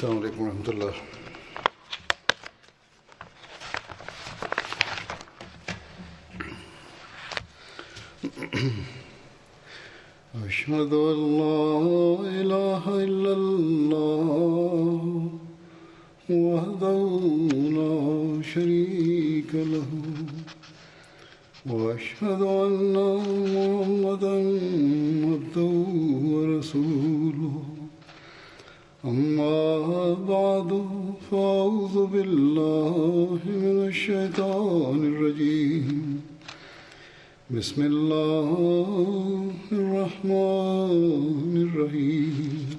السلام علیکم ورحمۃ اللہ. أشهد أن لا إله إلا الله وحده لا شريك له وأشهد أن محمدا عبده ورسوله. أما بعد فأعوذ بالله من الشيطان الرجيم. بسم الله الرحمن الرحيم.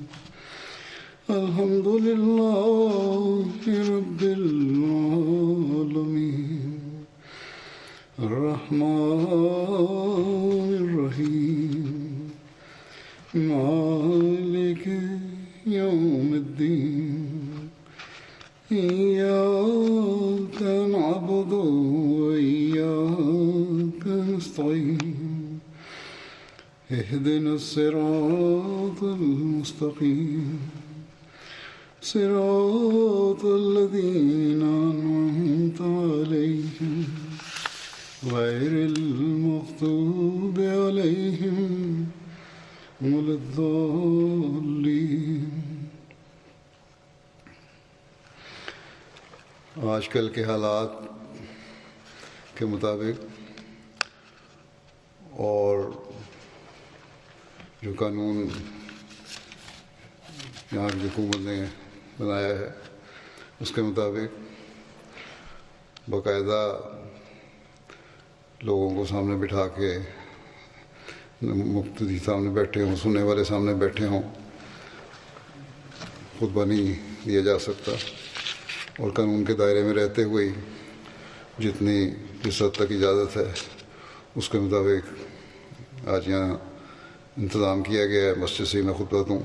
الحمد لله رب العالمين الرحمن الرحيم مالك يوم الدين. إياك نعبد وإياك نستعين. اهدنا الصراط المستقيم صراط الذين أنعمت عليهم غير المغضوب عليهم ولا الضالين. آج کل کے حالات کے مطابق اور جو قانون یہاں کی حکومت نے بنایا ہے اس کے مطابق باقاعدہ لوگوں کو سامنے بٹھا کے مقتدی سامنے بیٹھے ہوں، سننے والے سامنے بیٹھے ہوں، خطبہ نہیں دیا جا سکتا، اور قانون کے دائرے میں رہتے ہوئے جس حد تک اجازت ہے اس کے مطابق آج یہاں انتظام کیا گیا ہے مسجد سے میں خطبہ دوں،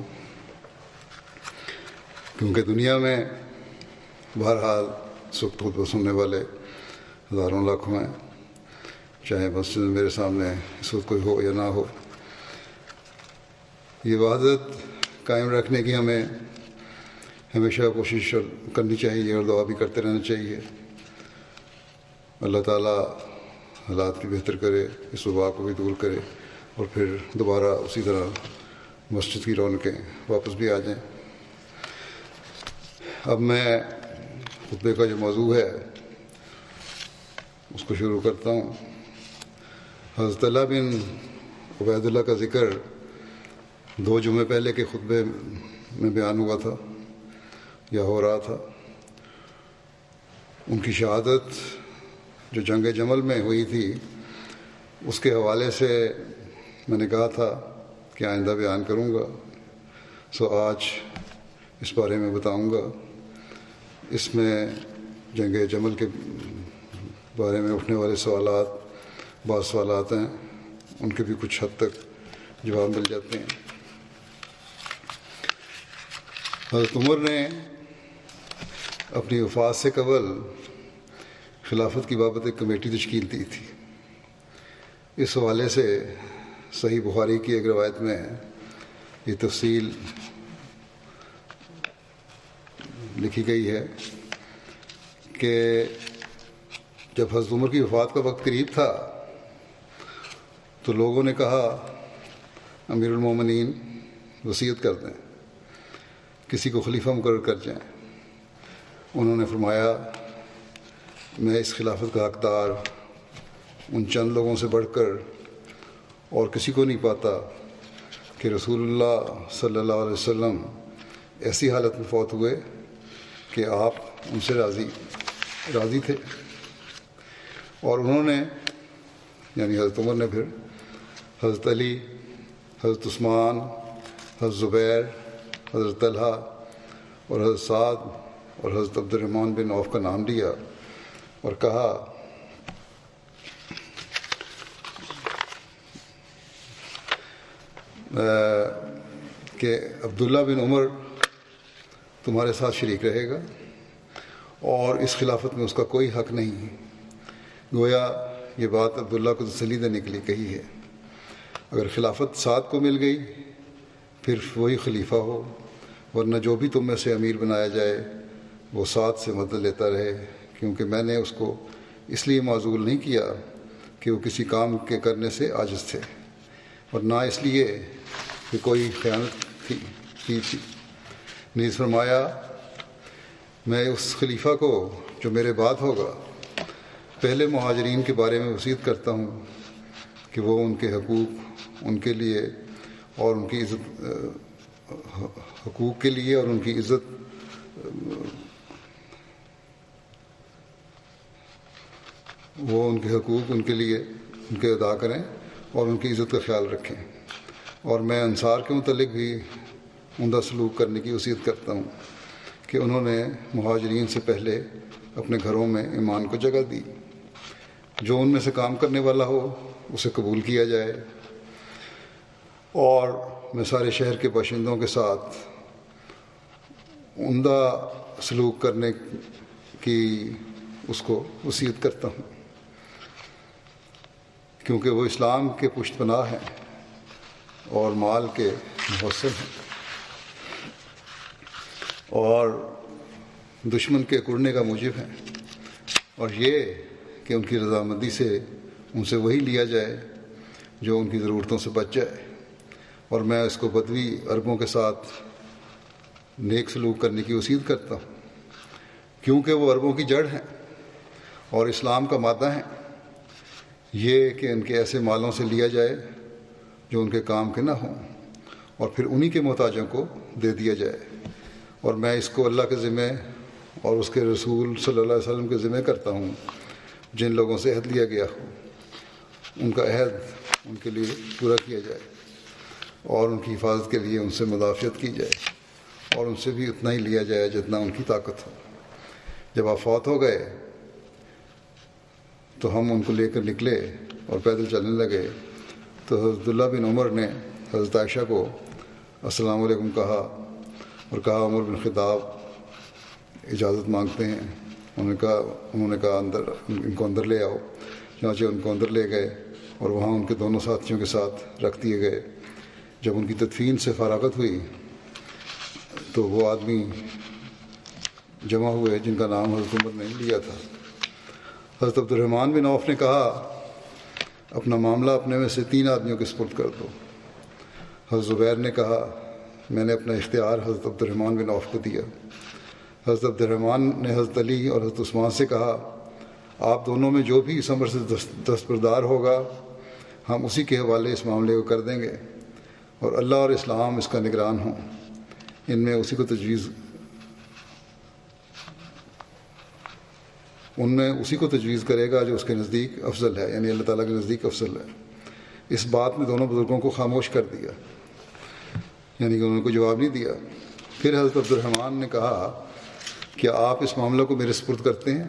کیونکہ دنیا میں بہرحال اس وقت خطبہ سننے والے ہزاروں لاکھوں ہیں، چاہے مسجد میں میرے سامنے اس وقت کوئی ہو یا نہ ہو. یہ وحدت قائم رکھنے کی ہمیں ہمیشہ کوشش کرنی چاہیے اور دعا بھی کرتے رہنا چاہیے. اللہ تعالیٰ حالات کی بہتر کرے، اس وبا کو بھی دور کرے، اور پھر دوبارہ اسی طرح مسجد کی رونقیں واپس بھی آ جائیں. اب میں خطبے کا جو موضوع ہے اس کو شروع کرتا ہوں. حضرت طلحہ بن عبید اللہ کا ذکر 2 جمعے پہلے کے خطبے میں بیان ہوا تھا یا ہو رہا تھا. ان کی شہادت جو جنگ جمل میں ہوئی تھی اس کے حوالے سے میں نے کہا تھا کہ آئندہ بیان کروں گا، آج اس بارے میں بتاؤں گا. اس میں جنگ جمل کے بارے میں اٹھنے والے بعض سوالات ہیں، ان کے بھی کچھ حد تک جواب مل جاتے ہیں. حضرت عمر نے اپنی وفات سے قبل خلافت کی بابت ایک کمیٹی تشکیل دی تھی. اس حوالے سے صحیح بخاری کی ایک روایت میں یہ تفصیل لکھی گئی ہے کہ جب حضرت عمر کی وفات کا وقت قریب تھا تو لوگوں نے کہا امیر المومنین وصیت کر دیں، کسی کو خلیفہ مقرر کر جائیں. انہوں نے فرمایا میں اس خلافت کا حقدار ان چند لوگوں سے بڑھ کر اور کسی کو نہیں پاتا کہ رسول اللہ صلی اللہ علیہ وسلم ایسی حالت میں فوت ہوئے کہ آپ ان سے راضی تھے. اور انہوں نے یعنی حضرت عمر نے پھر حضرت علی، حضرت عثمان، حضرت زبیر، حضرت طلحہ اور حضرت سعد اور حضرت عبد الرحمن بن عوف کا نام لیا اور کہا کہ عبداللہ بن عمر تمہارے ساتھ شریک رہے گا اور اس خلافت میں اس کا کوئی حق نہیں ہے. گویا یہ بات عبداللہ کو تسلی دینے کے لیے کہی ہے. اگر خلافت سعد کو مل گئی پھر وہی خلیفہ ہو، ورنہ جو بھی تم میں سے امیر بنایا جائے وہ ساتھ سے مدد لیتا رہے، کیونکہ میں نے اس کو اس لیے معزول نہیں کیا کہ وہ کسی کام کے کرنے سے عاجز تھے، اور نہ اس لیے کہ کوئی خیانت کی تھی۔ نیز فرمایا، میں اس خلیفہ کو جو میرے بعد ہوگا پہلے مہاجرین کے بارے میں وصیت کرتا ہوں کہ وہ ان کے حقوق ان کے لیے اور ان کی عزت حقوق کے لیے اور ان کی عزت وہ ان کے حقوق ان کے لیے ان کے ادا کریں اور ان کی عزت کا خیال رکھیں، اور میں انصار کے متعلق بھی عمدہ سلوک کرنے کی وصیت کرتا ہوں کہ انہوں نے مہاجرین سے پہلے اپنے گھروں میں ایمان کو جگہ دی۔ جو ان میں سے کام کرنے والا ہو اسے قبول کیا جائے، اور میں سارے شہر کے باشندوں کے ساتھ عمدہ سلوک کرنے کی اس کو وصیت کرتا ہوں، کیونکہ وہ اسلام کے پشت پناہ ہیں اور مال کے محسن ہیں، اور دشمن کے اکڑنے کا موجب ہیں، اور یہ کہ ان کی رضامندی سے ان سے وہی لیا جائے جو ان کی ضرورتوں سے بچ جائے، اور میں اس کو بدوی عربوں کے ساتھ نیک سلوک کرنے کی وصیت کرتا ہوں، کیونکہ وہ عربوں کی جڑ ہیں اور اسلام کا مادہ ہیں۔ یہ کہ ان کے ایسے مالوں سے لیا جائے جو ان کے کام کے نہ ہوں، اور پھر انہی کے محتاجوں کو دے دیا جائے، اور میں اس کو اللہ کے ذمہ اور اس کے رسول صلی اللہ علیہ وسلم کے ذمہ کرتا ہوں۔ جن لوگوں سے عہد لیا گیا ہو ان کا عہد ان کے لیے پورا کیا جائے، اور ان کی حفاظت کے لیے ان سے مدافعت کی جائے، اور ان سے بھی اتنا ہی لیا جائے جتنا ان کی طاقت ہو۔ جب آپ فوت ہو گئے تو ہم ان کو لے کر نکلے اور پیدل چلنے لگے، تو حضرت عبداللہ بن عمر نے حضرت عائشہ کو السلام علیکم کہا اور کہا عمر بن خطاب اجازت مانگتے ہیں۔ انہوں نے کہا اندر ان کو اندر لے آؤ، چنانچہ ان کو اندر لے گئے اور وہاں ان کے دونوں ساتھیوں کے ساتھ رکھ دیے گئے۔ جب ان کی تدفین سے فراغت ہوئی تو وہ آدمی جمع ہوئے جن کا نام حضرت عمر نے لیا تھا۔ حضرت عبد الرحمن بن عوف نے کہا، اپنا معاملہ اپنے میں سے 3 آدمیوں کے سپرد کر دو۔ حضرت زبیر نے کہا، میں نے اپنا اختیار حضرت عبد الرحمن بن عوف کو دیا۔ حضرت عبد الرحمن نے حضرت علی اور حضرت عثمان سے کہا، آپ دونوں میں جو بھی اس امر سے دستبردار ہوگا ہم اسی کے حوالے اس معاملے کو کر دیں گے، اور اللہ اور اسلام اس کا نگران ہوں۔ ان میں اسی کو تجویز کرے گا جو اس کے نزدیک افضل ہے، یعنی اللہ تعالیٰ کے نزدیک افضل ہے۔ اس بات میں دونوں بزرگوں کو خاموش کر دیا، یعنی کہ انہوں نے کوئی جواب نہیں دیا۔ پھر حضرت عبد الرحمن نے کہا، کیا آپ اس معاملہ کو میرے سپرد کرتے ہیں؟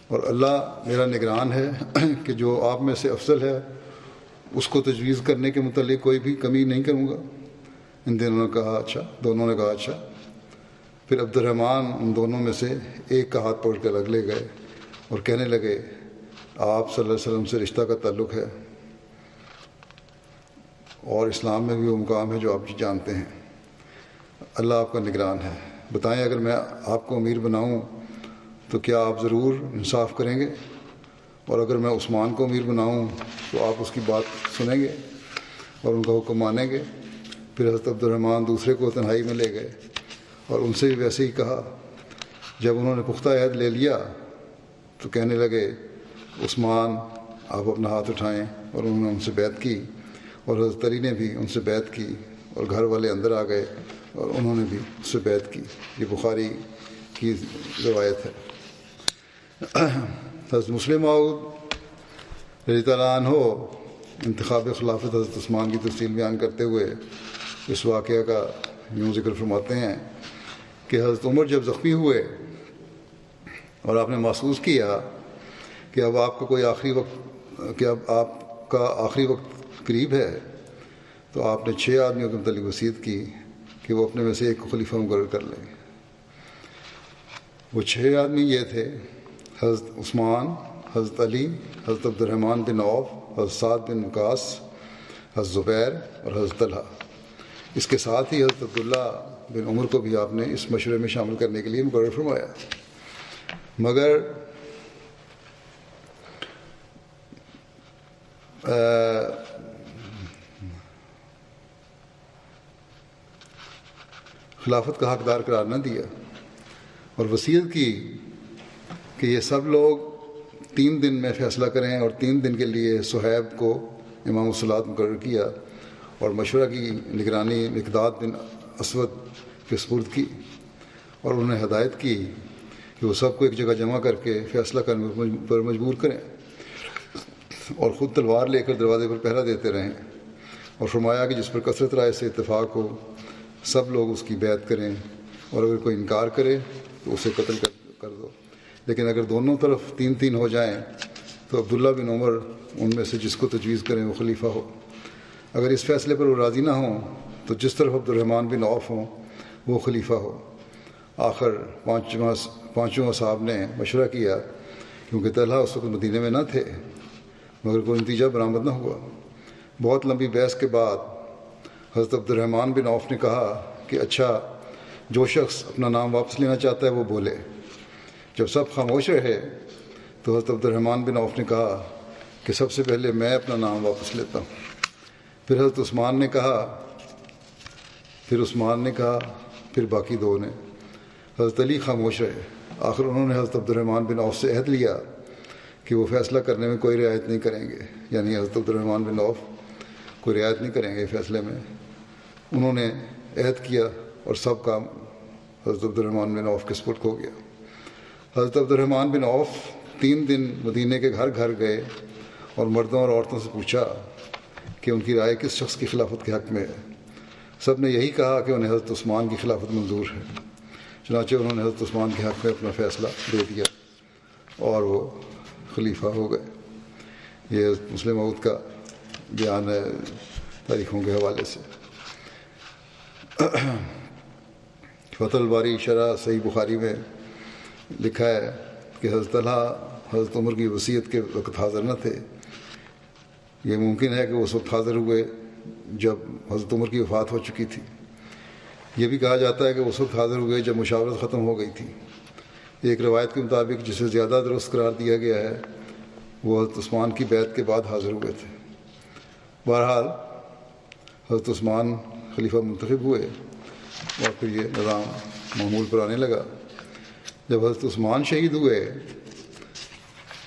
اور اللہ میرا نگران ہے کہ جو آپ میں سے افضل ہے اس کو تجویز کرنے کے متعلق کوئی بھی کمی نہیں کروں گا۔ دونوں نے کہا اچھا۔ پھر عبد الرحمن ان دونوں میں سے ایک کا ہاتھ پکڑ کر الگ لے گئے اور کہنے لگے، آپ صلی اللہ علیہ وسلم سے رشتہ کا تعلق ہے، اور اسلام میں بھی وہ مقام ہے جو آپ جانتے ہیں۔ اللہ آپ کا نگران ہے، بتائیں اگر میں آپ کو امیر بناؤں تو کیا آپ ضرور انصاف کریں گے؟ اور اگر میں عثمان کو امیر بناؤں تو آپ اس کی بات سنیں گے اور ان کا حکم مانیں گے؟ پھر حضرت عبد الرحمن دوسرے کو تنہائی میں لے گئے اور ان سے بھی ویسے ہی کہا۔ جب انہوں نے پختہ عہد لے لیا تو کہنے لگے، عثمان آپ اپنا ہاتھ اٹھائیں، اور انہوں نے ان سے بیعت کی، اور حضرت علی نے بھی ان سے بیعت کی، اور گھر والے اندر آ گئے اور انہوں نے بھی اس سے بیعت کی۔ یہ بخاری کی روایت ہے۔ حضرت مسلم موعود رضی اللہ عنہ انتخاب خلافت حضرت عثمان کی تفصیل بیان کرتے ہوئے اس واقعہ کا یوں ذکر فرماتے ہیں کہ حضرت عمر جب زخمی ہوئے اور آپ نے محسوس کیا کہ اب آپ کا آخری وقت قریب ہے، تو آپ نے 6 آدمیوں کے متعلق وصیت کی کہ وہ اپنے میں سے ایک کو خلیفہ مقرر کر لیں۔ وہ 6 آدمی یہ تھے، حضرت عثمان، حضرت علی، حضرت عبد الرحمن بن عوف، حضرت سعد بن وقاص، حضرت زبیر اور حضرت طلحہ۔ اس کے ساتھ ہی حضرت عبداللہ بن عمر کو بھی آپ نے اس مشورے میں شامل کرنے کے لیے مقرر فرمایا، مگر خلافت کا حقدار قرار نہ دیا اور وصیت کی کہ یہ سب لوگ 3 دن میں فیصلہ کریں، اور 3 دن کے لیے صہیب کو امام الصلاۃ مقرر کیا اور مشورہ کی نگرانی مقداد بن اسود کے سپرد کی، اور انہوں نے ہدایت کی کہ وہ سب کو ایک جگہ جمع کر کے فیصلہ کرنے پر مجبور کریں اور خود تلوار لے کر دروازے پر پہرا دیتے رہیں، اور فرمایا کہ جس پر کثرت رائے سے اتفاق ہو سب لوگ اس کی بیعت کریں، اور اگر کوئی انکار کرے تو اسے قتل کر دو، لیکن اگر دونوں طرف 3 ہو جائیں تو عبداللہ بن عمر ان میں سے جس کو تجویز کریں وہ خلیفہ ہو، اگر اس فیصلے پر وہ راضی نہ ہوں تو جس طرف عبد الرحمن بن عوف ہوں وہ خلیفہ ہو۔ آخر پانچوں اصحاب نے مشورہ کیا، کیونکہ طلحہ اس وقت مدینے میں نہ تھے، مگر کوئی نتیجہ برآمد نہ ہوا۔ بہت لمبی بحث کے بعد حضرت عبد الرحمن بن عوف نے کہا کہ اچھا، جو شخص اپنا نام واپس لینا چاہتا ہے وہ بولے۔ جب سب خاموش رہے تو حضرت عبد الرحمن بن عوف نے کہا کہ سب سے پہلے میں اپنا نام واپس لیتا ہوں۔ پھر حضرت عثمان نے کہا، پھر باقی 2 نے۔ حضرت علی خاموش رہے۔ آخر انہوں نے حضرت عبد الرحمن بن عوف سے عہد لیا کہ وہ فیصلہ کرنے میں کوئی رعایت نہیں کریں گے، یعنی حضرت عبد الرحمن بن عوف کوئی رعایت نہیں کریں گے فیصلے میں۔ انہوں نے عہد کیا اور سب کام حضرت عبد الرحمن بن عوف کے سپرد ہو گیا۔ حضرت عبد الرحمن بن عوف 3 دن مدینے کے گھر گھر گئے اور مردوں اور عورتوں سے پوچھا کہ ان کی رائے کس شخص کی خلافت کے حق میں ہے۔ سب نے یہی کہا کہ انہیں حضرت عثمان کی خلافت منظور ہے۔ چنانچہ انہوں نے حضرت عثمان کے حق میں اپنا فیصلہ دے دیا اور وہ خلیفہ ہو گئے۔ یہ مسلم موعود کا بیان ہے تاریخوں کے حوالے سے۔ فتح الباری شرح صحیح بخاری میں لکھا ہے کہ حضرت طلحہ حضرت عمر کی وصیت کے وقت حاضر نہ تھے۔ یہ ممکن ہے کہ وہ اس وقت حاضر ہوئے جب حضرت عمر کی وفات ہو چکی تھی۔ یہ بھی کہا جاتا ہے کہ اس وقت حاضر ہوئے جب مشاورت ختم ہو گئی تھی۔ ایک روایت کے مطابق جسے زیادہ درست قرار دیا گیا ہے وہ حضرت عثمان کی بیعت کے بعد حاضر ہوئے تھے۔ بہرحال حضرت عثمان خلیفہ منتخب ہوئے اور پھر یہ نظام معمول پر آنے لگا۔ جب حضرت عثمان شہید ہوئے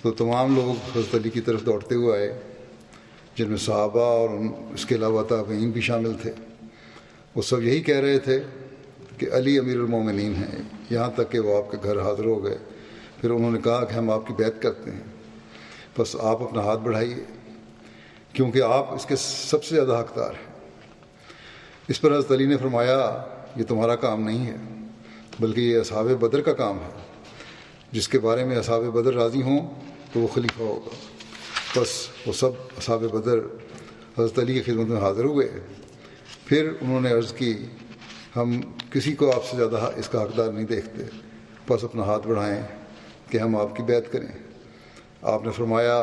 تو تمام لوگ حضرت علی کی طرف دوڑتے ہوئے آئے، جن میں صحابہ اور اس کے علاوہ تابعین بھی شامل تھے۔ وہ سب یہی کہہ رہے تھے کہ علی امیر المومنین ہیں، یہاں تک کہ وہ آپ کے گھر حاضر ہو گئے۔ پھر انہوں نے کہا کہ ہم آپ کی بیعت کرتے ہیں، بس آپ اپنا ہاتھ بڑھائیے، کیونکہ آپ اس کے سب سے زیادہ حقدار ہیں۔ اس پر حضرت علی نے فرمایا، یہ تمہارا کام نہیں ہے، بلکہ یہ اصحاب بدر کا کام ہے۔ جس کے بارے میں اصحاب بدر راضی ہوں تو وہ خلیفہ ہوگا۔ بس وہ سب اصحاب بدر حضرت علی کی خدمت میں حاضر ہوئے۔ پھر انہوں نے عرض کی، ہم کسی کو آپ سے زیادہ اس کا حقدار نہیں دیکھتے، بس اپنا ہاتھ بڑھائیں کہ ہم آپ کی بیعت کریں۔ آپ نے فرمایا،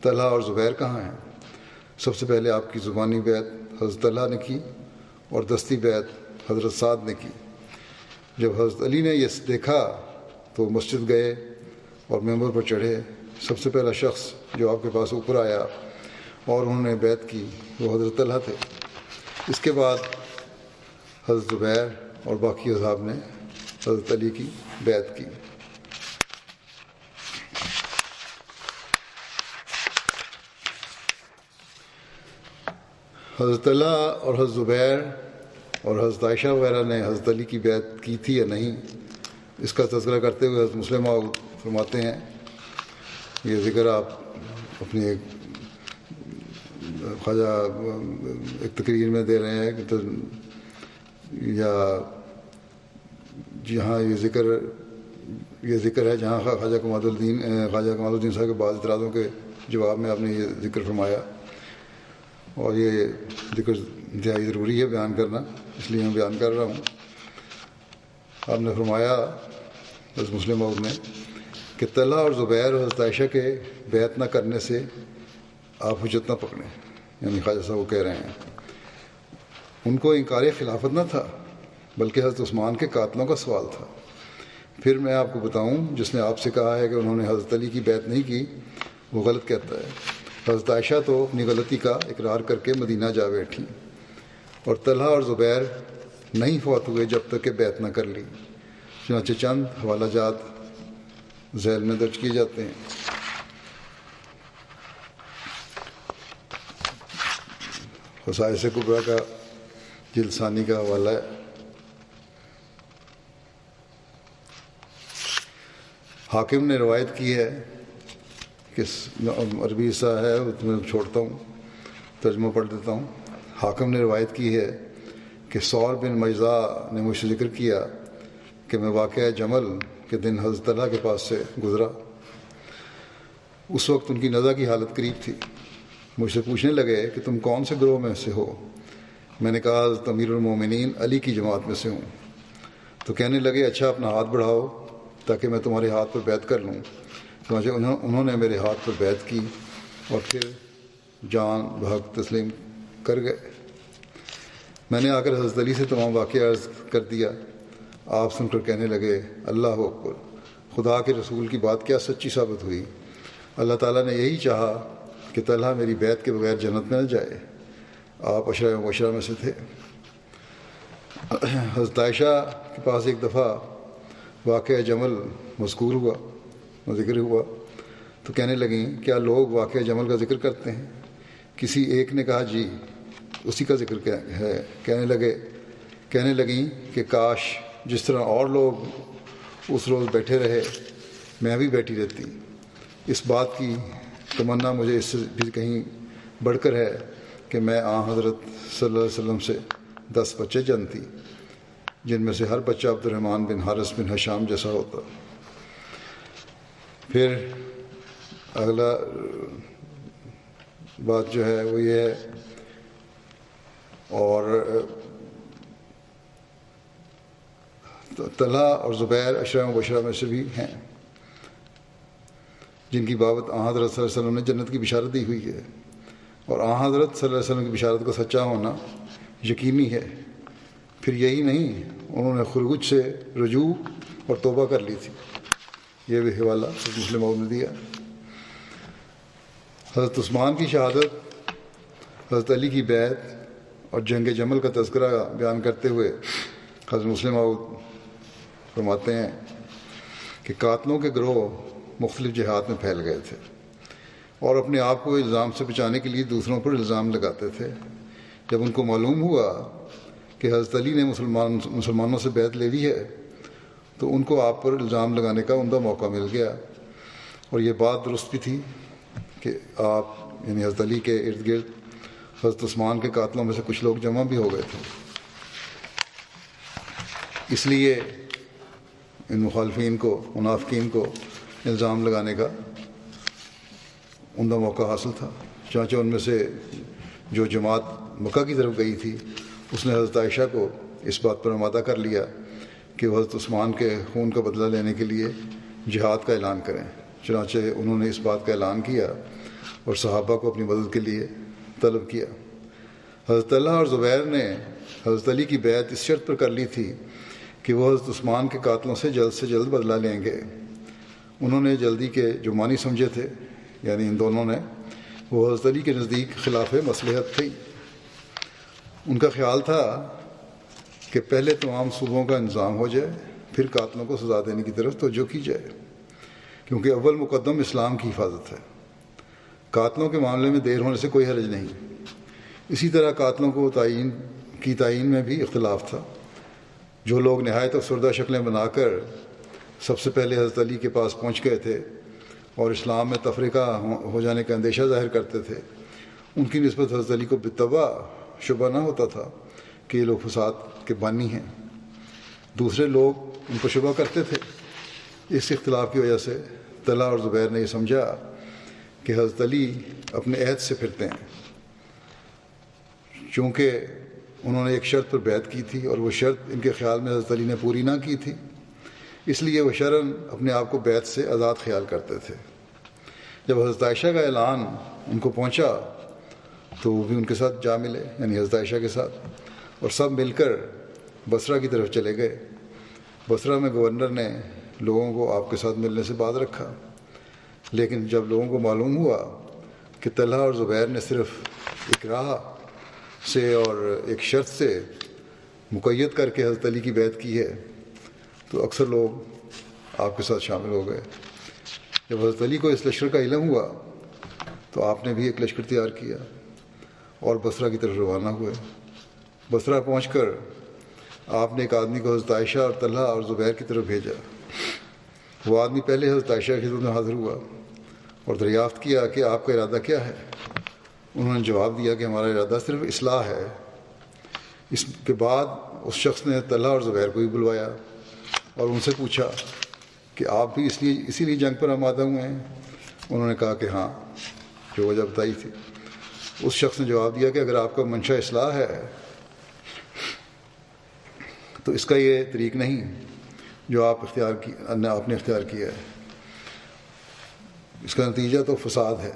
طلحہ اور زبیر کہاں ہیں؟ سب سے پہلے آپ کی زبانی بیعت حضرت طلحہ نے کی اور دستی بیعت حضرت سعد نے کی۔ جب حضرت علی نے یہ دیکھا تو مسجد گئے اور ممبر پر چڑھے۔ سب سے پہلا شخص جو آپ کے پاس اوپر آیا اور انہوں نے بیعت کی وہ حضرت طلحہ تھے۔ اس کے بعد حضرت زبیر اور باقی اصحاب نے حضرت علی کی بیعت کی۔ حضرت طلحہ اور حضرت زبیر اور حضرت عائشہ وغیرہ نے حضرت علی کی بیعت کی تھی یا نہیں، اس کا تذکرہ کرتے ہوئے حضرت مسلم موعود فرماتے ہیں، یہ ذکر آپ اپنی خواجہ ایک تقریر میں دے رہے ہیں کہ یا جہاں یہ ذکر ہے جہاں خواجہ کمال الدین صاحب کے بعض اعتراضوں کے جواب میں آپ نے یہ ذکر فرمایا، اور یہ ذکر انتہائی ضروری ہے بیان کرنا، اس لیے میں بیان کر رہا ہوں۔ آپ نے فرمایا حضرت مسلم موعود نے کہ طلحہ اور زبیر اور حضرت عائشہ کے بیعت نہ کرنے سے آپ حجت نہ پکڑیں، یعنی خواجہ صاحب وہ کہہ رہے ہیں ان کو انکار خلافت نہ تھا، بلکہ حضرت عثمان کے قاتلوں کا سوال تھا۔ پھر میں آپ کو بتاؤں، جس نے آپ سے کہا ہے کہ انہوں نے حضرت علی کی بیعت نہیں کی، وہ غلط کہتا ہے۔ حضرت عائشہ تو اپنی غلطی کا اقرار کر کے مدینہ جا بیٹھیں، اور طلحہ اور زبیر نہیں فوت ہوئے جب تک کہ بیعت نہ کر لی۔ چنانچہ چند حوالہ جات ذیل میں درج کیے جاتے ہیں۔ خصائص کبریٰ کا جلد ثانی کا حوالہ ہے۔ حاکم نے روایت کی ہے کہ عربی سا ہے، میں چھوڑتا ہوں، ترجمہ پڑھ دیتا ہوں۔ حاکم نے روایت کی ہے کہ ثور بن مجزا نے مجھ سے ذکر کیا کہ میں واقعہ جمل کے دن حضرت طلحہ کے پاس سے گزرا۔ اس وقت ان کی نزع کی حالت قریب تھی۔ مجھ سے پوچھنے لگے کہ تم کون سے گروہ میں سے ہو؟ میں نے کہا حضرت امیر المومنین علی کی جماعت میں سے ہوں۔ تو کہنے لگے اچھا اپنا ہاتھ بڑھاؤ تاکہ میں تمہارے ہاتھ پر بیعت کر لوں۔ چنانچہ انہوں نے میرے ہاتھ پر بیعت کی اور پھر جان بحق تسلیم کر گئے۔ میں نے آ کر حضرت علی سے تمام واقعہ عرض کر دیا۔ آپ سن کر کہنے لگے اللہ اکبر، خدا کے رسول کی بات کیا سچی ثابت ہوئی۔ اللہ تعالیٰ نے یہی چاہا کہ طلحہ میری بیعت کے بغیر جنت میں نہ جائے۔ آپ عشرہ مبشرہ میں سے تھے۔ حضرت عائشہ کے پاس ایک دفعہ واقعہ جمل مذکور ہوا، ذکر ہوا، تو کہنے لگیں کیا لوگ واقعہ جمل کا ذکر کرتے ہیں؟ کسی ایک نے کہا جی اسی کا ذکر کیا ہے۔ کہنے لگیں کہ کاش جس طرح اور لوگ اس روز بیٹھے رہے میں بھی بیٹھی رہتی۔ اس بات کی تمنا مجھے اس سے بھی کہیں بڑھ کر ہے کہ میں حضرت صلی اللہ علیہ وسلم سے 10 بچے جنتی، جن میں سے ہر بچہ عبد الرحمن بن حارث بن حشام جیسا ہوتا۔ پھر اگلا بات جو ہے وہ یہ ہے، اور طلحہ اور زبیر عشرہ مبشرہ میں سے بھی ہیں جن کی بابت حضرت صلی اللہ علیہ وسلم نے جنت کی بشارت دی ہوئی ہے، اور حضرت صلی اللہ علیہ وسلم کی بشارت کا سچا ہونا یقینی ہے۔ پھر یہی نہیں، انہوں نے خروج سے رجوع اور توبہ کر لی تھی۔ یہ بھی حوالہ مسلم نے دیا۔ حضرت عثمان کی شہادت، حضرت علی کی بیعت اور جنگ جمل کا تذکرہ بیان کرتے ہوئے حضرت مسلم فرماتے ہیں کہ قاتلوں کے گروہ مختلف جہات میں پھیل گئے تھے اور اپنے آپ کو الزام سے بچانے کے لیے دوسروں پر الزام لگاتے تھے۔ جب ان کو معلوم ہوا کہ حضرت علی نے مسلمانوں سے بیعت لے لی ہے تو ان کو آپ پر الزام لگانے کا عمدہ موقع مل گیا، اور یہ بات درست بھی تھی کہ آپ یعنی حضرت علی کے ارد گرد حضرت عثمان کے قاتلوں میں سے کچھ لوگ جمع بھی ہو گئے تھے۔ اس لیے ان مخالفین کو، منافقین کو الزام لگانے کا عمدہ موقع حاصل تھا۔ چنانچہ ان میں سے جو جماعت مکہ کی طرف گئی تھی اس نے حضرت عائشہ کو اس بات پر آمادہ کر لیا کہ وہ حضرت عثمان کے خون کا بدلہ لینے کے لیے جہاد کا اعلان کریں۔ چنانچہ انہوں نے اس بات کا اعلان کیا اور صحابہ کو اپنی مدد کے لیے طلب کیا۔ حضرت طلحہ اور زبیر نے حضرت علی کی بیعت اس شرط پر کر لی تھی کہ وہ حضرت عثمان کے قاتلوں سے جلد بدلہ لیں گے۔ انہوں نے جلدی کے جو معنی سمجھے تھے، یعنی ان دونوں نے، وہ حضرت علی کے نزدیک خلاف مصلحت تھی۔ ان کا خیال تھا کہ پہلے تمام صوبوں کا انتظام ہو جائے، پھر قاتلوں کو سزا دینے کی طرف توجہ کی جائے، کیونکہ اول مقدم اسلام کی حفاظت ہے۔ قاتلوں کے معاملے میں دیر ہونے سے کوئی حرج نہیں۔ اسی طرح قاتلوں کو تعین میں بھی اختلاف تھا۔ جو لوگ نہایت افسردہ شکلیں بنا کر سب سے پہلے حضرت علی کے پاس پہنچ گئے تھے اور اسلام میں تفرقہ ہو جانے کا اندیشہ ظاہر کرتے تھے، ان کی نسبت حضرت علی کو بالطبع شبہ نہ ہوتا تھا کہ یہ لوگ فساد کے بانی ہیں۔ دوسرے لوگ ان کو شبہ کرتے تھے۔ اس اختلاف کی وجہ سے طلحہ اور زبیر نے یہ سمجھا کہ حضرت علی اپنے عہد سے پھرتے ہیں، چونکہ انہوں نے ایک شرط پر بیعت کی تھی اور وہ شرط ان کے خیال میں حضرت علی نے پوری نہ کی تھی، اس لیے وہ شرعاً اپنے آپ کو بیعت سے آزاد خیال کرتے تھے۔ جب حضرت عائشہ کا اعلان ان کو پہنچا تو وہ بھی ان کے ساتھ جا ملے، یعنی حضرت عائشہ کے ساتھ، اور سب مل کر بصرہ کی طرف چلے گئے۔ بصرہ میں گورنر نے لوگوں کو آپ کے ساتھ ملنے سے باز رکھا، لیکن جب لوگوں کو معلوم ہوا کہ طلحہ اور زبیر نے صرف اکراہ سے اور ایک شرط سے مقید کر کے حضرت علی کی بیعت کی ہے، تو اکثر لوگ آپ کے ساتھ شامل ہو گئے۔ جب حضرت علی کو اس لشکر کا علم ہوا تو آپ نے بھی ایک لشکر تیار کیا اور بصرہ کی طرف روانہ ہوئے۔ بصرہ پہنچ کر آپ نے ایک آدمی کو حضرت عائشہ اور طلحہ اور زبیر کی طرف بھیجا۔ وہ آدمی پہلے حضرت عائشہ کی خدمت میں حاضر ہوا اور دریافت کیا کہ آپ کا ارادہ کیا ہے۔ انہوں نے جواب دیا کہ ہمارا ارادہ صرف اصلاح ہے۔ اس کے بعد اس شخص نے طلحہ اور زبیر کو بھی بلوایا اور ان سے پوچھا کہ آپ بھی اسی لیے جنگ پر آمادہ ہوئے ہیں؟ انہوں نے کہا کہ ہاں، جو وجہ بتائی تھی۔ اس شخص نے جواب دیا کہ اگر آپ کا منشا اصلاح ہے تو اس کا یہ طریق نہیں جو آپ نے اختیار کیا ہے، اس کا نتیجہ تو فساد ہے۔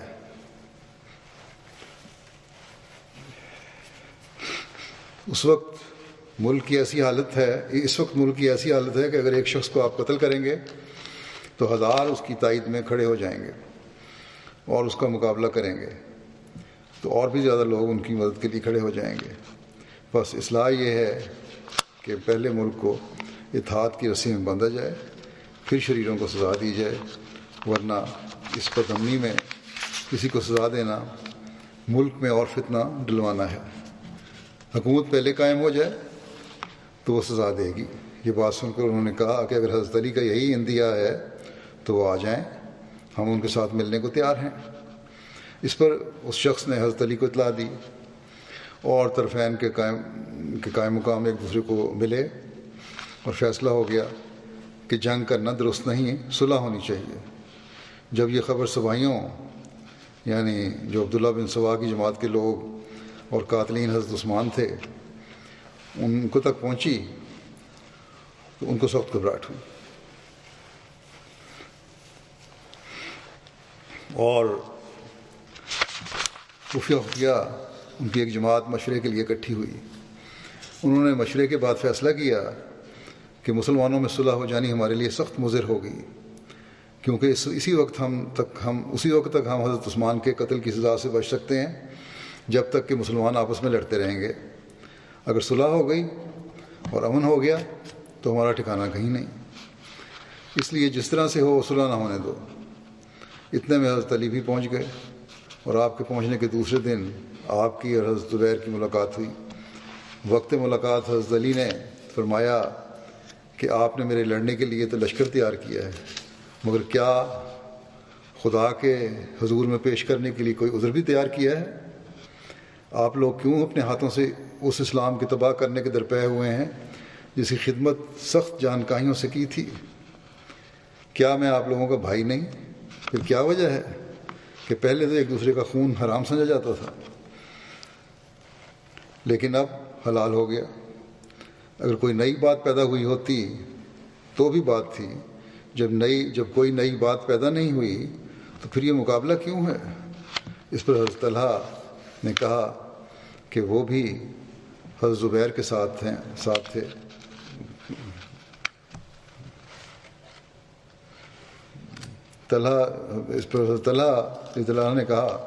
اس وقت ملک کی ایسی حالت ہے کہ اگر ایک شخص کو آپ قتل کریں گے تو 1000 اس کی تائید میں کھڑے ہو جائیں گے اور اس کا مقابلہ کریں گے، تو اور بھی زیادہ لوگ ان کی مدد کے لیے کھڑے ہو جائیں گے۔ بس اصلاح یہ ہے کہ پہلے ملک کو اتحاد کی رسی میں باندھا جائے، پھر شریروں کو سزا دی جائے، ورنہ اس بدامنی میں کسی کو سزا دینا ملک میں اور فتنہ ڈلوانا ہے۔ حکومت پہلے قائم ہو جائے تو وہ سزا دے گی۔ یہ بات سن کر انہوں نے کہا کہ اگر حضرت علی کا یہی اندیہ ہے تو وہ آ جائیں، ہم ان کے ساتھ ملنے کو تیار ہیں۔ اس پر اس شخص نے حضرت علی کو اطلاع دی اور طرفین کے قائم مقام ایک دوسرے کو ملے اور فیصلہ ہو گیا کہ جنگ کرنا درست نہیں، صلح ہونی چاہیے۔ جب یہ خبر سبائیوں یعنی جو عبداللہ بن سوا کی جماعت کے لوگ اور قاتلین حضرت عثمان تھے ان کو تک پہنچی تو ان کو سخت گھبراہٹ ہوئی اور خفیہ ان کی ایک جماعت مشورے کے لیے اکٹھی ہوئی۔ انہوں نے مشورے کے بعد فیصلہ کیا کہ مسلمانوں میں صلح ہو جانی ہمارے لیے سخت مضر ہوگی، کیونکہ اسی وقت تک ہم حضرت عثمان کے قتل کی سزا سے بچ سکتے ہیں جب تک کہ مسلمان آپس میں لڑتے رہیں گے۔ اگر صلح ہو گئی اور امن ہو گیا تو ہمارا ٹھکانہ کہیں نہیں، اس لیے جس طرح سے ہو صلح نہ ہونے دو۔ اتنے میں حضرت علی بھی پہنچ گئے اور آپ کے پہنچنے کے دوسرے دن آپ کی اور حضرت زبیر کی ملاقات ہوئی۔ وقت ملاقات حضرت علی نے فرمایا کہ آپ نے میرے لڑنے کے لیے تو لشکر تیار کیا ہے، مگر کیا خدا کے حضور میں پیش کرنے کے لیے کوئی عذر بھی تیار کیا ہے؟ آپ لوگ کیوں اپنے ہاتھوں سے اس اسلام کے تباہ کرنے کے درپے ہوئے ہیں جس کی خدمت سخت جانکاہیوں سے کی تھی؟ کیا میں آپ لوگوں کا بھائی نہیں؟ پھر کیا وجہ ہے کہ پہلے تو ایک دوسرے کا خون حرام سمجھا جاتا تھا لیکن اب حلال ہو گیا؟ اگر کوئی نئی بات پیدا ہوئی ہوتی تو بھی بات تھی، جب کوئی نئی بات پیدا نہیں ہوئی تو پھر یہ مقابلہ کیوں ہے؟ اس پر حضرت طلحہ نے کہا کہ وہ بھی حضرت زبیر کے ساتھ تھے۔ اس پر حضرت طلحہ نے کہا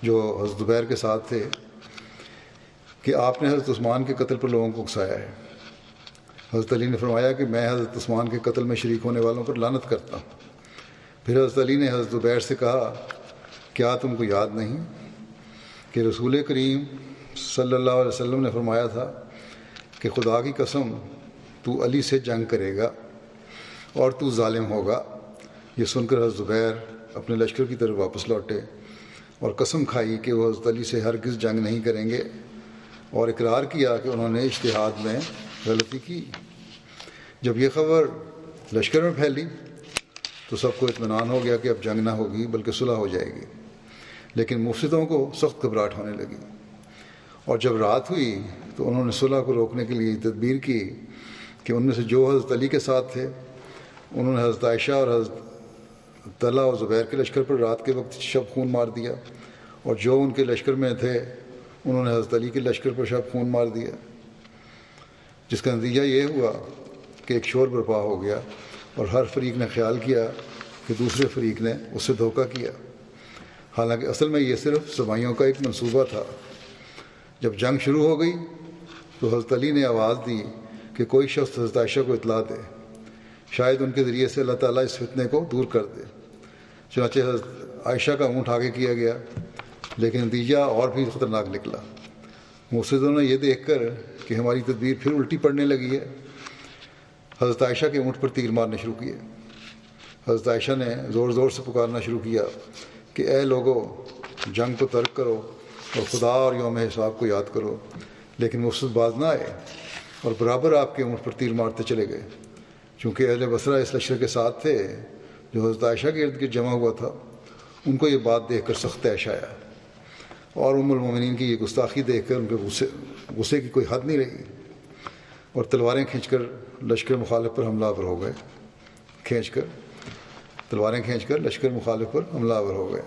جو حضرت زبیر کے ساتھ تھے کہ آپ نے حضرت عثمان کے قتل پر لوگوں کو اکسایا ہے۔ حضرت علی نے فرمایا کہ میں حضرت عثمان کے قتل میں شریک ہونے والوں پر لعنت کرتا ہوں۔ پھر حضرت علی نے حضرت زبیر سے کہا کیا تم کو یاد نہیں کہ رسول کریم صلی اللہ علیہ وسلم نے فرمایا تھا کہ خدا کی قسم تو علی سے جنگ کرے گا اور تو ظالم ہوگا۔ یہ سن کر حضرت زبیر اپنے لشکر کی طرف واپس لوٹے اور قسم کھائی کہ وہ حضرت علی سے ہرگز جنگ نہیں کریں گے، اور اقرار کیا کہ انہوں نے اجتہاد میں غلطی کی۔ جب یہ خبر لشکر میں پھیلی تو سب کو اطمینان ہو گیا کہ اب جنگ نہ ہوگی بلکہ صلح ہو جائے گی، لیکن مفسدوں کو سخت گھبراہٹ ہونے لگی، اور جب رات ہوئی تو انہوں نے صلح کو روکنے کے لیے تدبیر کی کہ ان میں سے جو حضرت علی کے ساتھ تھے انہوں نے حضرت عائشہ اور حضرت طلحہ اور زبیر کے لشکر پر رات کے وقت شب خون مار دیا، اور جو ان کے لشکر میں تھے انہوں نے حضرت علی کے لشکر پر شب خون مار دیا۔ جس کا نتیجہ یہ ہوا کہ ایک شور برپا ہو گیا اور ہر فریق نے خیال کیا کہ دوسرے فریق نے اس سے دھوکہ کیا، حالانکہ اصل میں یہ صرف سبائیوں کا ایک منصوبہ تھا۔ جب جنگ شروع ہو گئی تو حضرت علی نے آواز دی کہ کوئی شخص حضرت عائشہ کو اطلاع دے، شاید ان کے ذریعے سے اللہ تعالیٰ اس فتنے کو دور کر دے۔ چنانچہ حضرت عائشہ کا اونٹ آگے کیا گیا، لیکن نتیجہ اور بھی خطرناک نکلا۔ مفسدوں نے یہ دیکھ کر کہ ہماری تدبیر پھر الٹی پڑنے لگی ہے، حضرت عائشہ کے اونٹ پر تیر مارنے شروع کیے۔ حضرت عائشہ نے زور زور سے پکارنا شروع کیا کہ اے لوگو، جنگ کو ترک کرو اور خدا اور یوم حساب کو یاد کرو، لیکن مفسد باز نہ آئے اور برابر آپ کے اونٹ پر تیر مارتے چلے گئے۔ چونکہ اہل بصرہ اس لشکر کے ساتھ تھے جو حضرت عائشہ کے ارد گرد جمع ہوا تھا، ان کو یہ بات دیکھ کر سخت طیش آیا، اور ام المومنین کی یہ گستاخی دیکھ کر ان کے غصے کی کوئی حد نہیں رہی، اور تلواریں کھینچ کر لشکر مخالف پر حملہ آور ہو گئے۔ تلواریں کھینچ کر لشکر مخالف پر حملہ آور ہو گئے،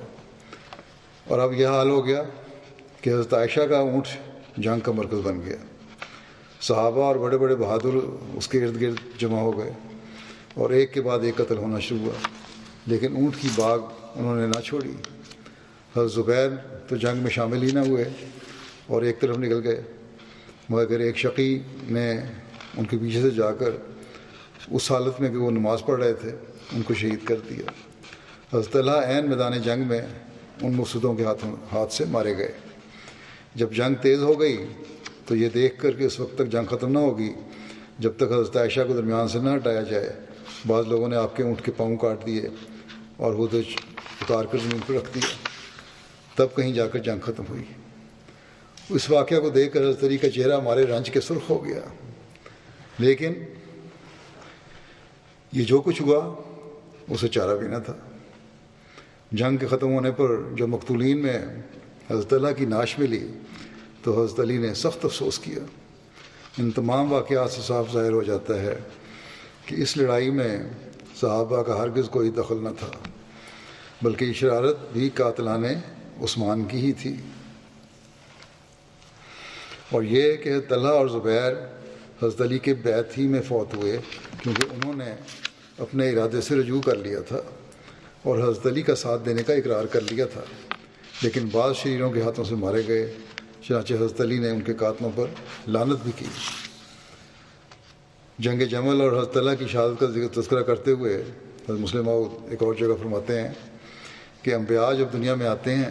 اور اب یہ حال ہو گیا کہ حضرت عائشہ کا اونٹ جنگ کا مرکز بن گیا۔ صحابہ اور بڑے بڑے بہادر اس کے ارد گرد جمع ہو گئے اور ایک کے بعد ایک قتل ہونا شروع ہوا، لیکن اونٹ کی باغ انہوں نے نہ چھوڑی۔ حضرت زبیر تو جنگ میں شامل ہی نہ ہوئے اور ایک طرف نکل گئے، مگر ایک شقی نے ان کے پیچھے سے جا کر اس حالت میں کہ وہ نماز پڑھ رہے تھے ان کو شہید کر دیا۔ حضرت طلحہ عین میدان جنگ میں ان مفسدوں کے ہاتھ سے مارے گئے۔ جب جنگ تیز ہو گئی تو یہ دیکھ کر کہ اس وقت تک جنگ ختم نہ ہوگی جب تک حضرت عائشہ کو درمیان سے نہ ہٹایا جائے، بعض لوگوں نے آپ کے اونٹ کے پاؤں کاٹ دیے اور ہودج اتار کر زمین پر رکھ دیا، تب کہیں جا کر جنگ ختم ہوئی۔ اس واقعہ کو دیکھ کر حضرت علی کا چہرہ ہمارے رنج کے سرخ ہو گیا، لیکن یہ جو کچھ ہوا اسے چارہ بھی نہ تھا۔ جنگ کے ختم ہونے پر جب مقتولین میں حضرت طلحہ کی نعش ملی تو حضرت علی نے سخت افسوس کیا۔ ان تمام واقعات سے صاف ظاہر ہو جاتا ہے کہ اس لڑائی میں صحابہ کا ہرگز کوئی دخل نہ تھا، بلکہ یہ شرارت بھی قاتلان عثمان کی ہی تھی۔ اور یہ کہ طلحہ اور زبیر حضرت علی کے بیعت ہی میں فوت ہوئے، کیونکہ انہوں نے اپنے ارادے سے رجوع کر لیا تھا اور حضرت علی کا ساتھ دینے کا اقرار کر لیا تھا، لیکن بعض شریروں کے ہاتھوں سے مارے گئے۔ چنانچہ حضرت علی نے ان کے قاتلوں پر لعنت بھی کی۔ جنگ جمل اور حضرت طلحہ کی شہادت کا تذکرہ کرتے ہوئے حضرت مسلم موعود ایک اور جگہ فرماتے ہیں کہ انبیاء جب دنیا میں آتے ہیں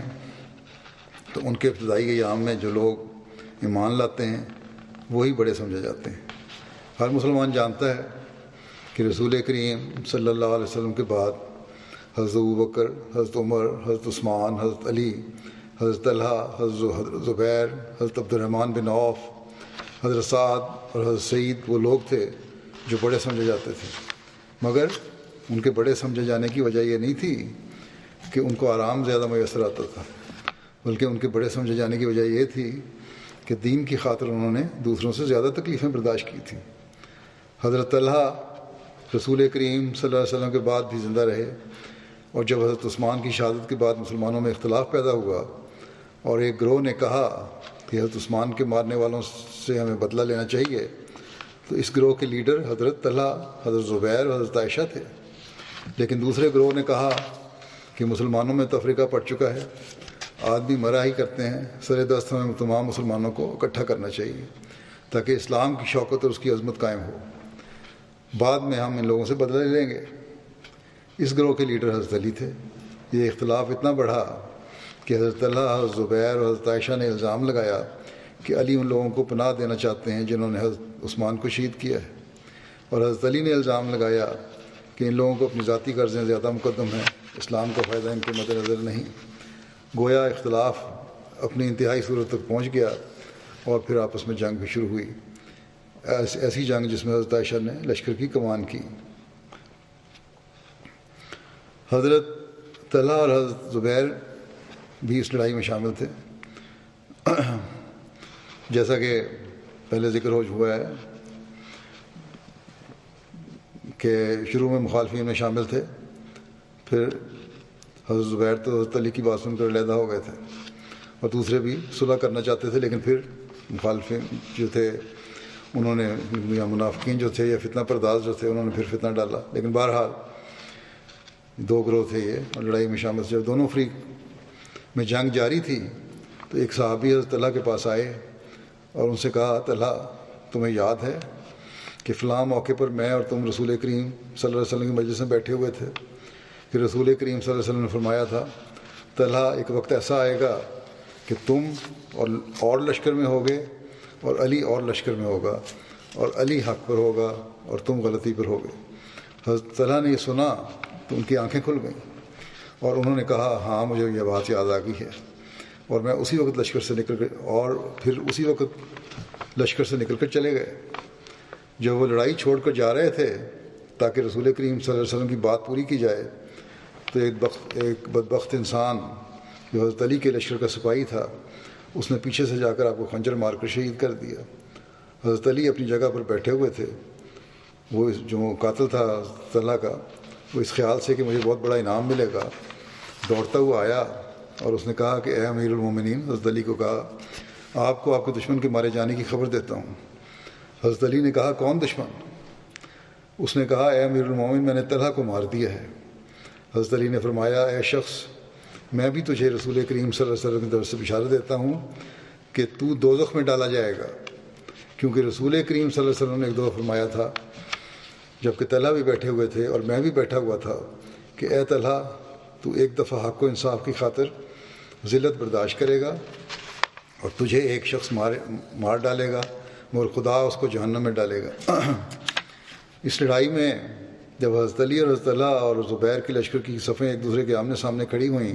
تو ان کے ابتدائی ایام میں جو لوگ ایمان لاتے ہیں وہی بڑے سمجھے جاتے ہیں۔ ہر مسلمان جانتا ہے کہ رسول کریم صلی اللہ علیہ وسلم کے بعد حضرت ابوبکر، حضرت عمر، حضرت عثمان، حضرت علی، حضرت طلحہ، حضرت زبیر، حضرت عبد الرحمن بن عوف، حضرت سعد اور حضرت سعید وہ لوگ تھے جو بڑے سمجھے جاتے تھے، مگر ان کے بڑے سمجھے جانے کی وجہ یہ نہیں تھی کہ ان کو آرام زیادہ میسر آتا تھا، بلکہ ان کے بڑے سمجھے جانے کی وجہ یہ تھی کہ دین کی خاطر انہوں نے دوسروں سے زیادہ تکلیفیں برداشت کی تھیں۔ حضرت طلحہ رسول کریم صلی اللہ علیہ وسلم کے بعد بھی زندہ رہے، اور جب حضرت عثمان کی شہادت کے بعد مسلمانوں میں اختلاف پیدا ہوا اور ایک گروہ نے کہا کہ حضرت عثمان کے مارنے والوں سے ہمیں بدلہ لینا چاہیے، تو اس گروہ کے لیڈر حضرت طلحہ، حضرت زبیر اور حضرت عائشہ تھے۔ لیکن دوسرے گروہ نے کہا کہ مسلمانوں میں تفریقہ پڑ چکا ہے، آدمی مرا ہی کرتے ہیں، سر دست ہمیں تمام مسلمانوں کو اکٹھا کرنا چاہیے تاکہ اسلام کی شوکت اور اس کی عظمت قائم ہو، بعد میں ہم ان لوگوں سے بدلہ لے لیں گے۔ اس گروہ کے لیڈر حضرت علی تھے۔ یہ اختلاف اتنا بڑھا کہ حضرت طلحہ، حضرت زبیر اور حضرت عائشہ نے الزام لگایا کہ علی ان لوگوں کو پناہ دینا چاہتے ہیں جنہوں نے حضرت عثمان کو شہید کیا ہے، اور حضرت علی نے الزام لگایا کہ ان لوگوں کو اپنی ذاتی غرضیں زیادہ مقدم ہیں، اسلام کا فائدہ ان کے مد نظر نہیں۔ گویا اختلاف اپنی انتہائی صورت تک پہنچ گیا اور پھر آپس میں جنگ بھی شروع ہوئی، ایسی جنگ جس میں حضرت عائشہ نے لشکر کی کمان کی۔ حضرت طلحہ اور حضرت زبیر بھی اس لڑائی میں شامل تھے، جیسا کہ پہلے ذکر ہو چکا ہے کہ شروع میں مخالفین میں شامل تھے، پھر حضرت زبیر تو حضرت علی کی بات سن کر علیحدہ ہو گئے تھے، اور دوسرے بھی صلح کرنا چاہتے تھے، لیکن پھر مخالفین جو تھے انہوں نے یا منافقین جو تھے یا فتنہ پرداز جو تھے انہوں نے پھر فتنہ ڈالا. لیکن بہرحال 2 گروہ تھے یہ اور لڑائی میں شامل. جب دونوں فریق میں جنگ جاری تھی تو ایک صحابی حضرت طلحہ کے پاس آئے اور ان سے کہا طلحہ تمہیں یاد ہے کہ فلاں موقع پر میں اور تم رسول کریم صلی اللہ علیہ وسلم کی مجلس میں بیٹھے ہوئے تھے کہ رسول کریم صلی اللہ علیہ وسلم نے فرمایا تھا طلحہ ایک وقت ایسا آئے گا کہ تم اور لشکر میں ہوگے اور علی اور لشکر میں ہوگا اور علی حق پر ہوگا اور تم غلطی پر ہوگے. حضرت طلحہ نے یہ سنا تو ان کی آنکھیں کھل گئیں اور انہوں نے کہا ہاں مجھے یہ بات یاد آ گئی ہے. اور میں اسی وقت لشکر سے نکل کر اور پھر اسی وقت لشکر سے نکل کر چلے گئے. جب وہ لڑائی چھوڑ کر جا رہے تھے تاکہ رسول کریم صلی اللہ علیہ وسلم کی بات پوری کی جائے تو ایک بدبخت انسان جو حضرت علی کے لشکر کا سپاہی تھا اس نے پیچھے سے جا کر آپ کو خنجر مار کر شہید کر دیا. حضرت علی اپنی جگہ پر بیٹھے ہوئے تھے. وہ جو قاتل تھا طلحہ کا وہ اس خیال سے کہ مجھے بہت بڑا انعام ملے گا دوڑتا ہوا آیا اور اس نے کہا کہ اے امیر المومنین, حضرت علی کو کہا آپ کو آپ کے دشمن کے مارے جانے کی خبر دیتا ہوں. حضرت علی نے کہا کون دشمن؟ اس نے کہا اے امیر المومنین میں نے طلحہ کو مار دیا ہے. حضرت علی نے فرمایا اے شخص میں بھی تجھے رسول کریم صلی اللہ علیہ وسلم کی طرف سے بشارت دیتا ہوں کہ تو دوزخ میں ڈالا جائے گا, کیونکہ رسول کریم صلی اللہ علیہ وسلم نے ایک دفعہ فرمایا تھا جب کہ طلحہ بھی بیٹھے ہوئے تھے اور میں بھی بیٹھا ہوا تھا کہ اے طلحہ تو ایک دفعہ حق و انصاف کی خاطر ذلت برداشت کرے گا اور تجھے ایک شخص مار ڈالے گا مگر خدا اس کو جہنم میں ڈالے گا. اس لڑائی میں جب حضرت علی اور حضرت طلحہ اور زبیر کے لشکر کی صفیں ایک دوسرے کے آمنے سامنے کھڑی ہوئیں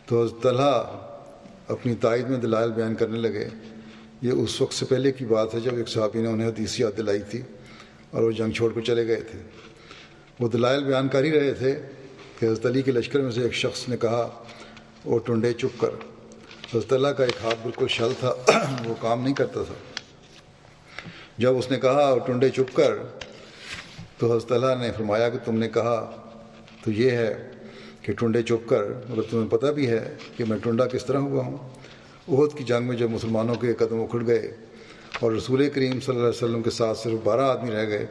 تو حضرت طلحہ اپنی تائید میں دلائل بیان کرنے لگے. یہ اس وقت سے پہلے کی بات ہے جب ایک صحابی نے انہیں حدیث یاد دلائی تھی اور وہ جنگ چھوڑ کر چلے گئے تھے. وہ دلائل بیان کر ہی رہے تھے کہ حضرت علی کے لشکر میں سے ایک شخص نے کہا او ٹنڈے چپ کر. حضرت طلحہ کا ایک ہاتھ بالکل شل تھا, وہ کام نہیں کرتا تھا. جب اس نے کہا او ٹنڈے چپ کر تو حضرت طلحہ نے فرمایا کہ تم نے کہا تو یہ ہے کہ ٹنڈے چپ کر, مگر تمہیں پتہ بھی ہے کہ میں ٹنڈا کس طرح ہوا ہوں. احد کی جنگ میں جب مسلمانوں کے قدم اکھڑ گئے اور رسول کریم صلی اللہ علیہ وسلم کے ساتھ صرف 12 آدمی رہ گئے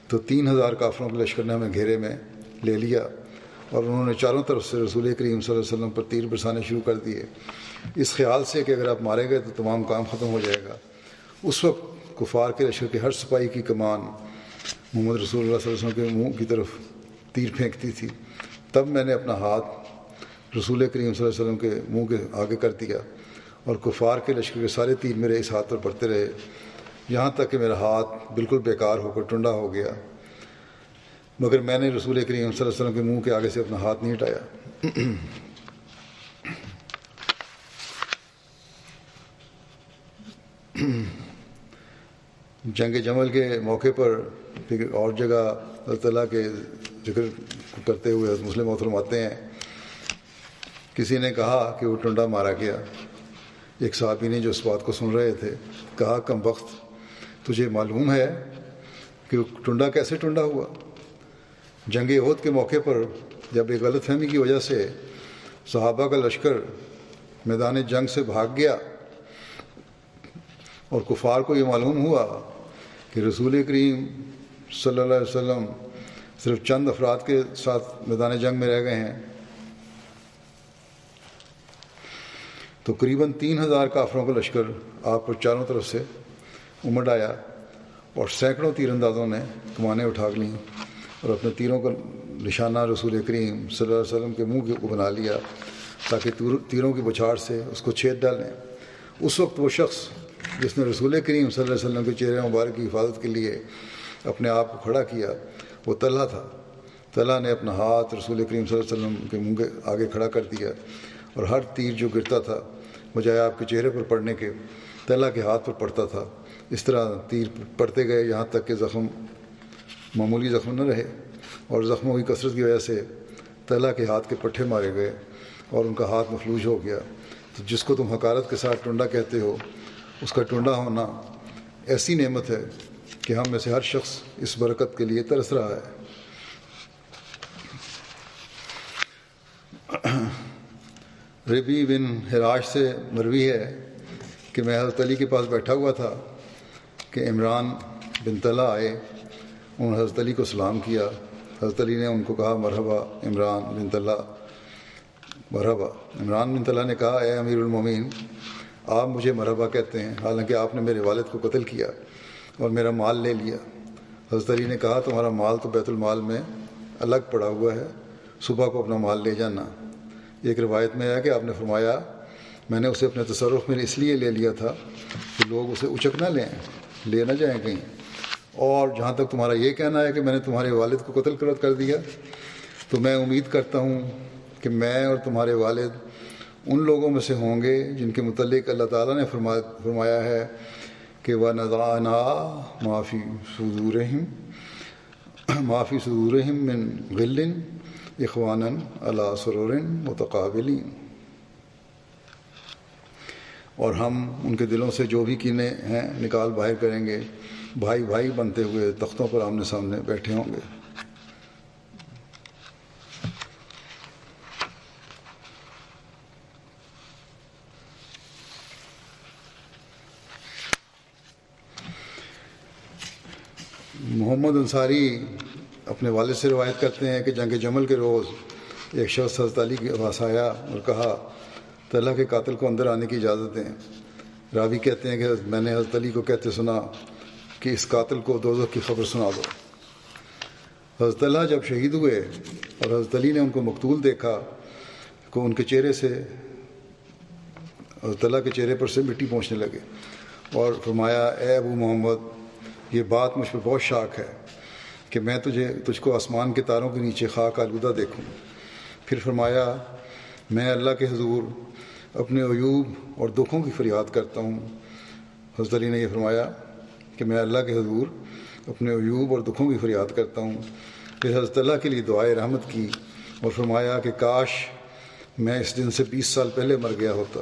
تو 3000 کافروں کے لشکر نے ہمیں گھیرے میں لے لیا اور انہوں نے چاروں طرف سے رسول کریم صلی اللہ علیہ وسلم پر تیر برسانے شروع کر دیے اس خیال سے کہ اگر آپ مارے گئے تو تمام کام ختم ہو جائے گا. اس وقت کفار کے لشکر کے ہر سپاہی کی کمان محمد رسول اللہ صلی اللہ علیہ وسلم کے منہ کی طرف تیر پھینکتی تھی. تب میں نے اپنا ہاتھ رسول کریم صلی اللہ علیہ وسلم کے منہ کے آگے کر دیا اور کفار کے لشکر کے سارے تیر میرے اس ہاتھ پر پڑتے رہے یہاں تک کہ میرا ہاتھ بالکل بیکار ہو کر ٹنڈا ہو گیا, مگر میں نے رسول کریم صلی اللہ علیہ وسلم کے منہ کے آگے سے اپنا ہاتھ نہیں ہٹایا. جنگ جمل کے موقع پر پھر اور جگہ اللہ تعالیٰ کے ذکر کرتے ہوئے مسلم محترم آتے ہیں کسی نے کہا کہ وہ ٹنڈا مارا گیا. ایک صحابی نے جو اس بات کو سن رہے تھے کہا کم وقت تجھے معلوم ہے کہ وہ ٹنڈا کیسے ٹنڈا ہوا؟ جنگ احد کے موقع پر جب ایک غلط فہمی کی وجہ سے صحابہ کا لشکر میدان جنگ سے بھاگ گیا اور کفار کو یہ معلوم ہوا کہ رسول کریم صلی اللہ علیہ وسلم صرف چند افراد کے ساتھ میدان جنگ میں رہ گئے ہیں تو قریباً 3000 کافروں کا لشکر آپ پر چاروں طرف سے امڑ آیا اور سینکڑوں تیر اندازوں نے کمانیں اٹھا لیں اور اپنے تیروں کا نشانہ رسول کریم صلی اللہ علیہ وسلم کے منہ کو بنا لیا تاکہ تیروں کی بچھاڑ سے اس کو چھید ڈالیں. اس وقت وہ شخص جس نے رسول کریم صلی اللہ علیہ وسلم کے چہرے مبارک کی حفاظت کے لیے اپنے آپ کو کھڑا کیا وہ طلحہ تھا. طلحہ نے اپنا ہاتھ رسول کریم صلی اللہ علیہ وسلم کے منہ کے آگے کھڑا کر دیا اور ہر تیر جو گرتا تھا بجائے آپ کے چہرے پر پڑنے کے طلحہ کے ہاتھ پر پڑتا تھا. اس طرح تیر پڑتے گئے یہاں تک کہ زخم معمولی زخم نہ رہے اور زخموں کی کثرت کی وجہ سے طلحہ کے ہاتھ کے پٹھے مارے گئے اور ان کا ہاتھ مفلوج ہو گیا. تو جس کو تم حقارت کے ساتھ ٹنڈا کہتے ہو اس کا ٹنڈا ہونا ایسی نعمت ہے کہ ہم میں سے ہر شخص اس برکت کے لیے ترس رہا ہے. ربی بن حراش سے مروی ہے کہ میں حضرت علی کے پاس بیٹھا ہوا تھا کہ عمران بن طلحہ آئے، انہوں نے حضرت علی کو سلام کیا. حضرت علی نے ان کو کہا مرحبا عمران بن طلحہ، مرحبا. عمران بن طلحہ نے کہا اے امیر المومنین، آپ مجھے مرحبا کہتے ہیں حالانکہ آپ نے میرے والد کو قتل کیا اور میرا مال لے لیا. حضرت علی نے کہا تمہارا مال تو بیت المال میں الگ پڑا ہوا ہے، صبح کو اپنا مال لے جانا. ایک روایت میں ہے کہ آپ نے فرمایا میں نے اسے اپنے تصرف میں اس لیے لے لیا تھا کہ لوگ اسے اچک نہ لے نہ جائیں کہیں. اور جہاں تک تمہارا یہ کہنا ہے کہ میں نے تمہارے والد کو قتل کر دیا، تو میں امید کرتا ہوں کہ میں اور تمہارے والد ان لوگوں میں سے ہوں گے جن کے متعلق اللہ تعالیٰ نے فرمایا ہے کہ وَنَزَعْنَا مَا فِي صُدُورِهِم مِّن غِلٍّ إِخْوَانًا عَلَىٰ سُرُرٍ مُتَقَابِلِينَ. اور ہم ان کے دلوں سے جو بھی کینے ہیں نکال باہر کریں گے، بھائی بھائی بنتے ہوئے تختوں پر آمنے سامنے بیٹھے ہوں گے. محمد انصاری اپنے والد سے روایت کرتے ہیں کہ جنگ جمل کے روز ایک شخص حضرت علی کے پاس آیا اور کہا طلحہ کے قاتل کو اندر آنے کی اجازت دیں. راوی کہتے ہیں کہ میں نے حضرت علی کو کہتے سنا کہ اس قاتل کو دوزخ کی خبر سنا دو. حضرت طلحہ جب شہید ہوئے اور حضرت علی نے ان کو مقتول دیکھا کہ ان کے چہرے سے حضرت طلحہ کے چہرے پر سے مٹی پہنچنے لگے اور فرمایا اے ابو محمد، یہ بات مجھ پہ بہت شاک ہے کہ میں تجھ کو آسمان کے تاروں کے نیچے خاک آلودہ دیکھوں. پھر فرمایا میں اللہ کے حضور اپنے عیوب اور دکھوں کی فریاد کرتا ہوں. حضرت علی نے یہ فرمایا کہ میں اللہ کے حضور اپنے عیوب اور دکھوں کی فریاد کرتا ہوں. پھر حضرت اللہ کے لیے دعائے رحمت کی اور فرمایا کہ کاش میں اس دن سے 20 سال پہلے مر گیا ہوتا.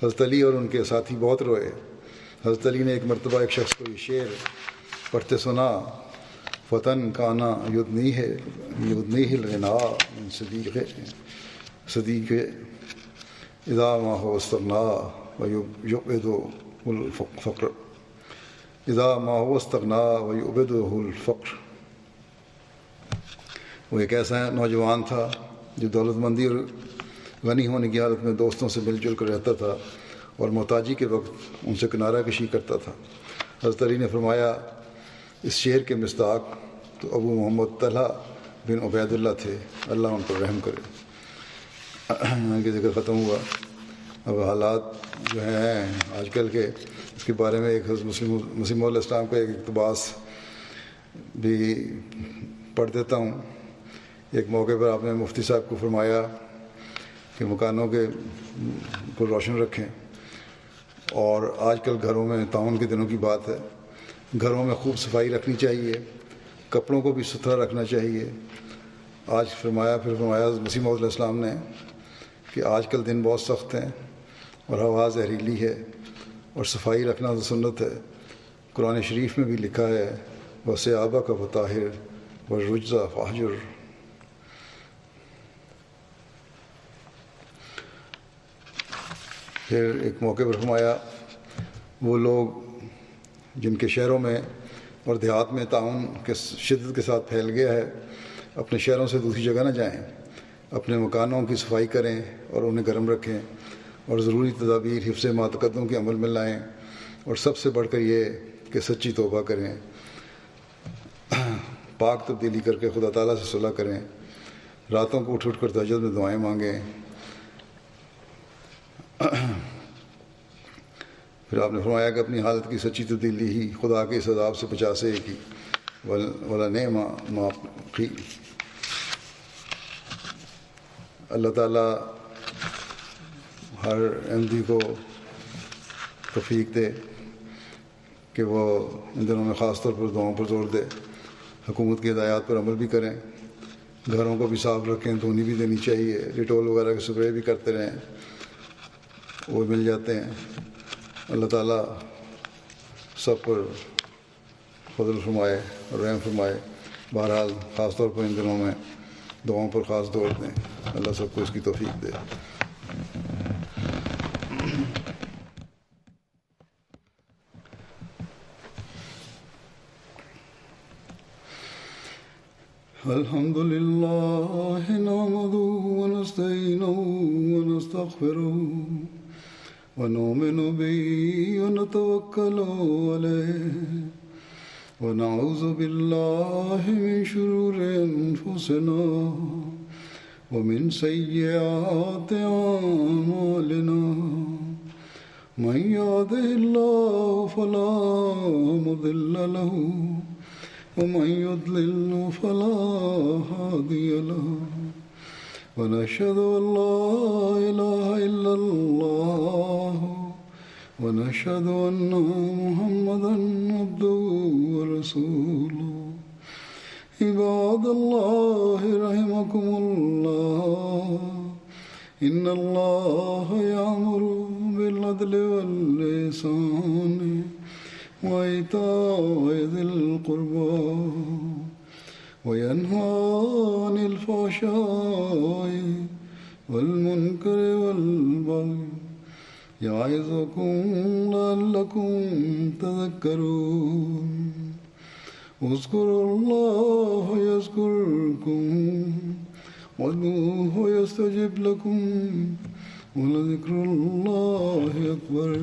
حضرت علی اور ان کے ساتھی بہت روئے. حضرت علی نے ایک مرتبہ ایک شخص کو یہ شعر پڑھتے سنا وطن کانا یدنیہ الغنا من صدیق اذا ما هو استغنا ویعبد الفقر اذا ما هو استغنا ویعبده الفقر. وہ ایک ایسا نوجوان تھا جو دولت مندی اور غنی ہونے کی حالت میں دوستوں سے مل جل کر رہتا تھا اور محتاجی کے وقت ان سے کنارہ کشی کرتا تھا. حضرت علی نے فرمایا اس شعر کے مصداق تو ابو محمد طلحہ بن عبید اللہ تھے، اللہ ان پر رحم کرے. ان کی ذکر ختم ہوا. اب حالات جو ہیں آج کل کے، اس کے بارے میں ایک مسیم علیہ السلام کا ایک اقتباس بھی پڑھ دیتا ہوں. ایک موقع پر آپ نے مفتی صاحب کو فرمایا کہ مکانوں کو روشن رکھیں. اور آج کل گھروں میں تعاون کے دنوں کی بات ہے، گھروں میں خوب صفائی رکھنی چاہیے، کپڑوں کو بھی ستھرا رکھنا چاہیے. پھر فرمایا مسیح موعود علیہ السلام نے کہ آج کل دن بہت سخت ہیں اور ہوا زہریلی ہے اور صفائی رکھنا تو سنت ہے. قرآن شریف میں بھی لکھا ہے وَثِيَابَكَ فَطَہِّرْ وَالرُّجْزَ فَاہْجُرْ. پھر ایک موقع پر فرمایا وہ لوگ جن کے شہروں میں اور دیہات میں تعاون کے شدت کے ساتھ پھیل گیا ہے اپنے شہروں سے دوسری جگہ نہ جائیں، اپنے مکانوں کی صفائی کریں اور انہیں گرم رکھیں اور ضروری تدابیر حفظ ما تقدم کے عمل میں لائیں. اور سب سے بڑھ کر یہ کہ سچی توبہ کریں، پاک تبدیلی کر کے خدا تعالیٰ سے صلح کریں، راتوں کو اٹھ کر تہجد میں دعائیں مانگیں. پھر آپ نے فرمایا کہ اپنی حالت کی سچی تبدیلی ہی خدا کے اس عذاب سے بچا سکے گی. وَلَنِعْمَ مَا قِيلَ. اللہ تعالیٰ ہر احمدی کو توفیق دے کہ وہ ان دنوں میں خاص طور پر دعاؤں پر زور دے، حکومت کی ہدایات پر عمل بھی کریں، گھروں کو بھی صاف رکھیں، دھونی بھی دینی چاہیے، ڈیٹول وغیرہ کے سپرے بھی کرتے رہیں، وہ مل جاتے ہیں. اللہ تعالیٰ سب پر فضل فرمائے اور رحم فرمائے. بہرحال خاص طور پر ان دنوں میں دعاؤں پر خاص دور دیں. اللہ سب کو اس کی توفیق دے. الحمد لله نحمده ونستعينه ونستغفره ونؤمن به ونتوكل عليه ونعوذ بالله من شرور أنفسنا ومن سيئات أعمالنا من يهده الله فلا مضل له ومن يضلل فلا هادي له ونشهد أن لا إله إلا الله ونشهد أن محمدا عبده ورسوله عباد الله رحمكم الله إن الله يأمر بالعدل والإحسان وإيتاء ذي القربى وينهى عن الفحشاء والمنكر والبغي يعظكم لعلكم تذكرون اذكروا الله يذكركم وادعوه يستجب لكم ولذكر الله أكبر